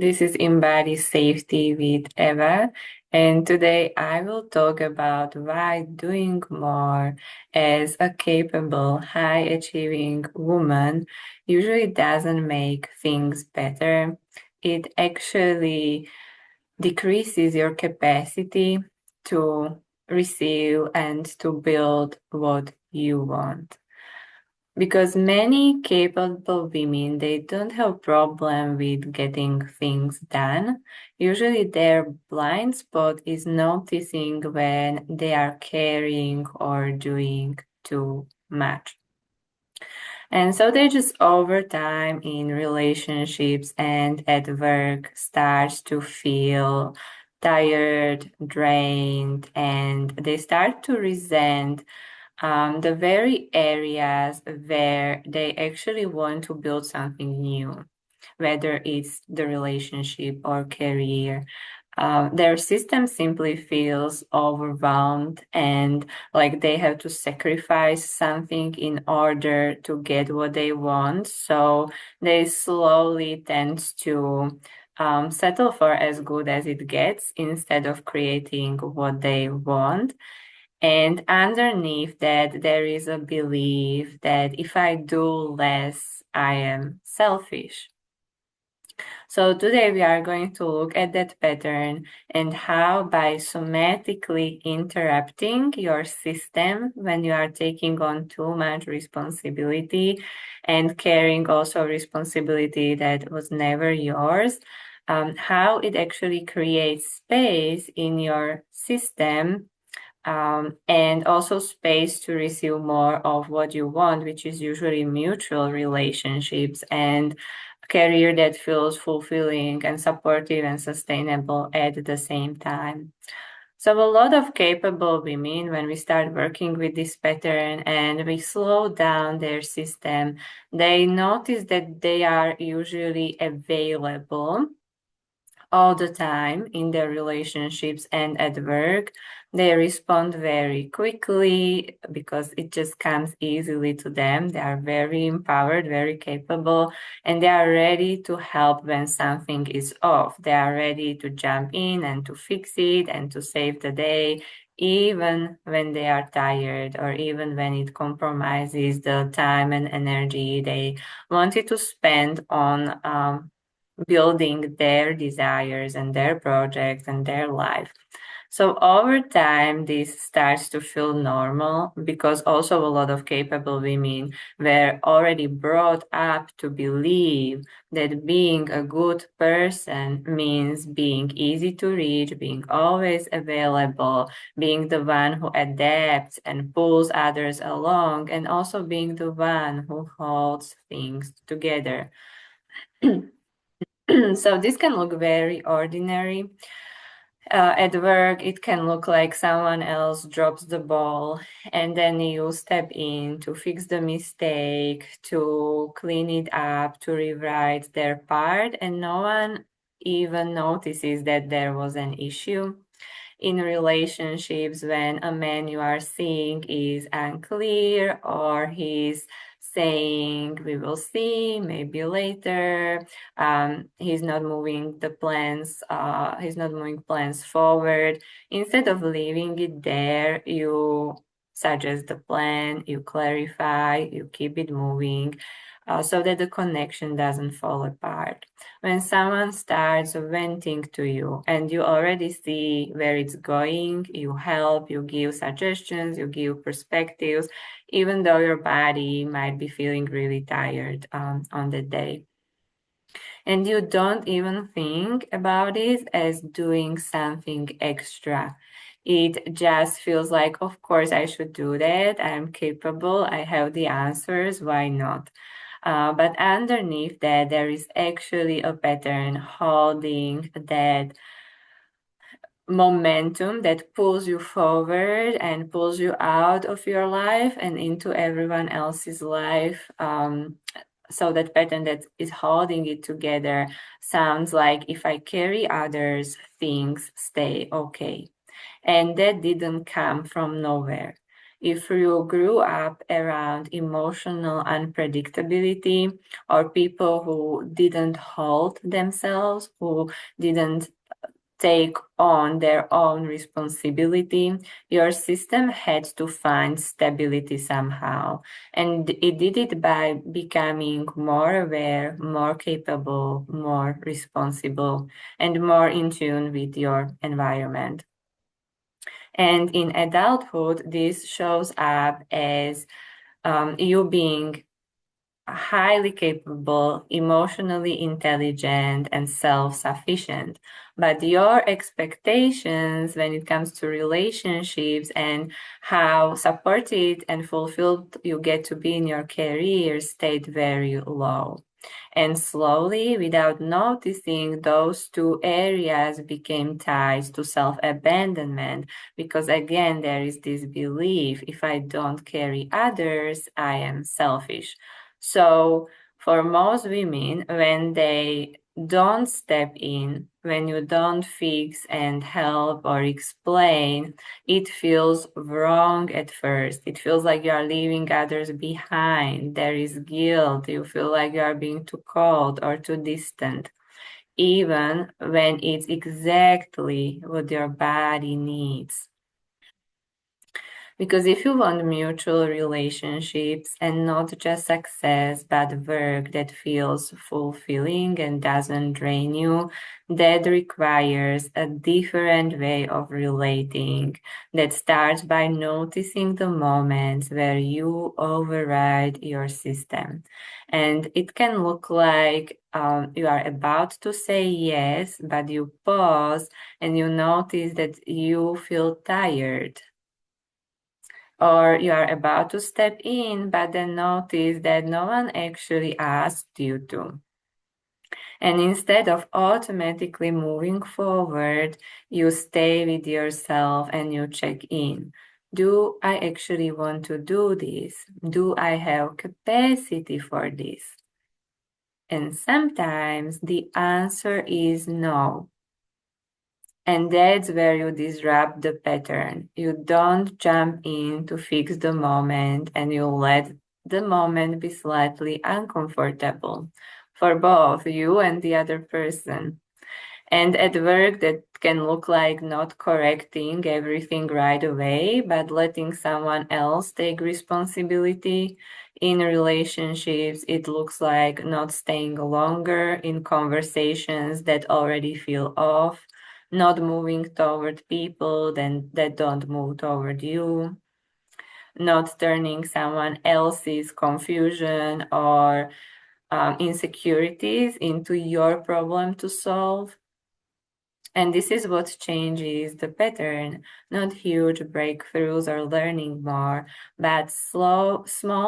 This is Embody Safety with Eva, and today I will talk about why doing more as a capable, high achieving woman usually doesn't make things better. It actually decreases your capacity to receive and to build what you want. Because many capable women, they don't have problem with getting things done. Usually their blind spot is noticing when they are caring or doing too much. And so they just over time in relationships and at work starts to feel tired, drained, and they start to resent the very areas where they actually want to build something new, whether it's the relationship or career. Their system simply feels overwhelmed and like they have to sacrifice something in order to get what they want. So they slowly tend to settle for as good as it gets instead of creating what they want. And underneath that, there is a belief that if I do less, I am selfish. So today we are going to look at that pattern and how by somatically interrupting your system when you are taking on too much responsibility and carrying also responsibility that was never yours, how it actually creates space in your system and also space to receive more of what you want, which is usually mutual relationships and career that feels fulfilling and supportive and sustainable at the same time. So a lot of capable women, when we start working with this pattern and we slow down their system, they notice that they are usually available all the time in their relationships and at work. They respond very quickly because it just comes easily to them. They are very empowered, very capable, and they are ready to help when something is off. They are ready to jump in and to fix it and to save the day, even when they are tired or even when it compromises the time and energy they wanted to spend on building their desires and their projects and their life. So over time, this starts to feel normal because also a lot of capable women were already brought up to believe that being a good person means being easy to reach, being always available, being the one who adapts and pulls others along, and also being the one who holds things together. So this can look very ordinary. At work, it can look like someone else drops the ball and then you step in to fix the mistake, to clean it up, to rewrite their part, and no one even notices that there was an issue. In relationships, when a man you are seeing is unclear or he's saying we will see maybe later, he's not moving the plans, he's not moving plans forward, instead of leaving it there, you suggest the plan, you clarify, you keep it moving, so that the connection doesn't fall apart. When someone starts venting to you and you already see where it's going, you help, you give suggestions, you give perspectives, even though your body might be feeling really tired on the day. And you don't even think about it as doing something extra. It just feels like, of course, I should do that. I am capable. I have the answers. Why not? But underneath that, there is actually a pattern holding that momentum that pulls you forward and pulls you out of your life and into everyone else's life. So that pattern that is holding it together sounds like if I carry others, things stay okay. And that didn't come from nowhere. If you grew up around emotional unpredictability or people who didn't hold themselves, who didn't take on their own responsibility, your system had to find stability somehow. And it did it by becoming more aware, more capable, more responsible, and more in tune with your environment. And in adulthood, this shows up as you being highly capable, emotionally intelligent, and self sufficient. But your expectations when it comes to relationships and how supported and fulfilled you get to be in your career stayed very low. And slowly, without noticing, those two areas became ties to self abandonment because, again, there is this belief if I don't carry others, I am selfish. So, for most women, when they don't step in, when you don't fix and help or explain, it feels wrong at first. It feels like you are leaving others behind. There is guilt. You feel like you are being too cold or too distant, even when it's exactly what your body needs. Because if you want mutual relationships and not just success, but work that feels fulfilling and doesn't drain you, that requires a different way of relating that starts by noticing the moments where you override your system. And it can look like you are about to say yes, but you pause and you notice that you feel tired, or you are about to step in, but then notice that no one actually asked you to. And instead of automatically moving forward, you stay with yourself and you check in. Do I actually want to do this? Do I have capacity for this? And sometimes the answer is no. And that's where you disrupt the pattern. You don't jump in to fix the moment and you let the moment be slightly uncomfortable for both you and the other person. And at work, that can look like not correcting everything right away, but letting someone else take responsibility. In relationships, it looks like not staying longer in conversations that already feel off, not moving toward people that don't move toward you, not turning someone else's confusion or insecurities into your problem to solve. And this is what changes the pattern, not huge breakthroughs or learning more, but small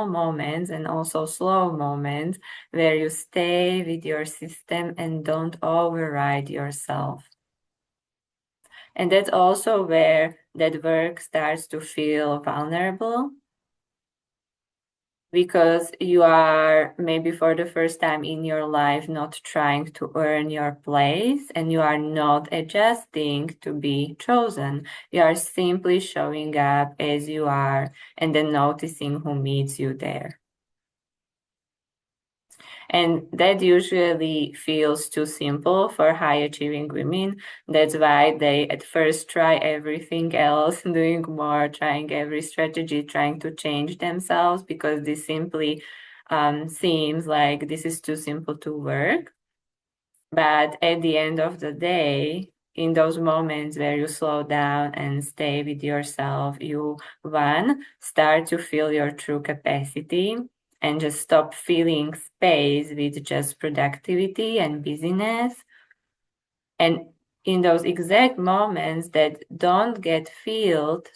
moments and also slow moments where you stay with your system and don't override yourself. And that's also where that work starts to feel vulnerable because you are maybe for the first time in your life not trying to earn your place and you are not adjusting to be chosen. You are simply showing up as you are and then noticing who meets you there. And that usually feels too simple for high achieving women. That's why they at first try everything else, doing more, trying every strategy, trying to change themselves because this simply seems like this is too simple to work. But at the end of the day, in those moments where you slow down and stay with yourself, you one, start to feel your true capacity and just stop filling space with just productivity and busyness. And in those exact moments that don't get filled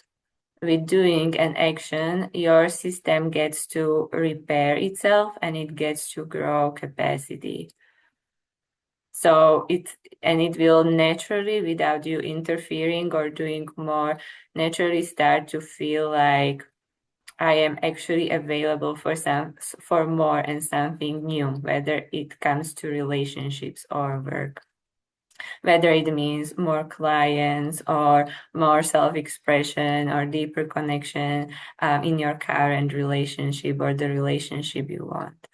with doing an action, your system gets to repair itself and it gets to grow capacity. So it will naturally, without you interfering or doing more, naturally start to feel like I am actually available for more and something new, whether it comes to relationships or work. whether it means more clients or more self-expression or deeper connection in your current relationship or the relationship you want.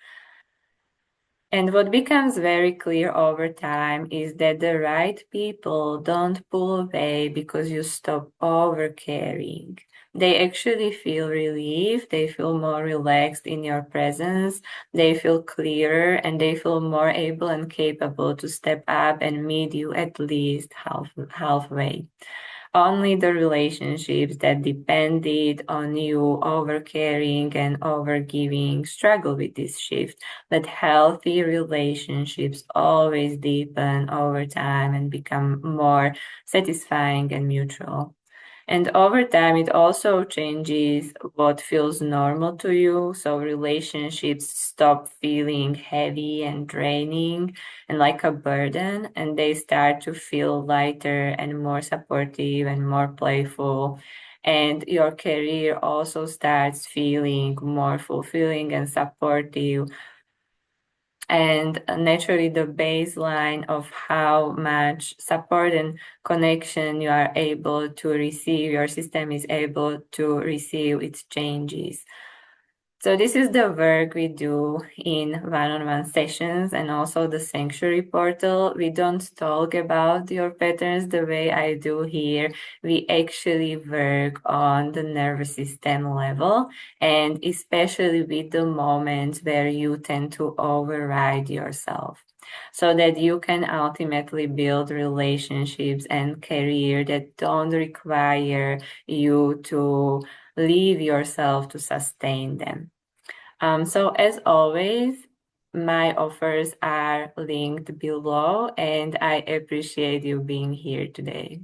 And what becomes very clear over time is that the right people don't pull away because you stop over caring. They actually feel relief, they feel more relaxed in your presence, they feel clearer, and they feel more able and capable to step up and meet you at least halfway. Only the relationships that depended on you over caring and over giving struggle with this shift. But healthy relationships always deepen over time and become more satisfying and mutual. And over time, it also changes what feels normal to you. So relationships stop feeling heavy and draining and like a burden, and they start to feel lighter and more supportive and more playful. And your career also starts feeling more fulfilling and supportive, and naturally the baseline of how much support and connection you are able to receive, your system is able to receive, its changes. So this is the work we do in one-on-one sessions and also the Sanctuary portal. We don't talk about your patterns the way I do here. We actually work on the nervous system level, and especially with the moments where you tend to override yourself, so that you can ultimately build relationships and career that don't require you to leave yourself to sustain them. So as always, my offers are linked below, and I appreciate you being here today.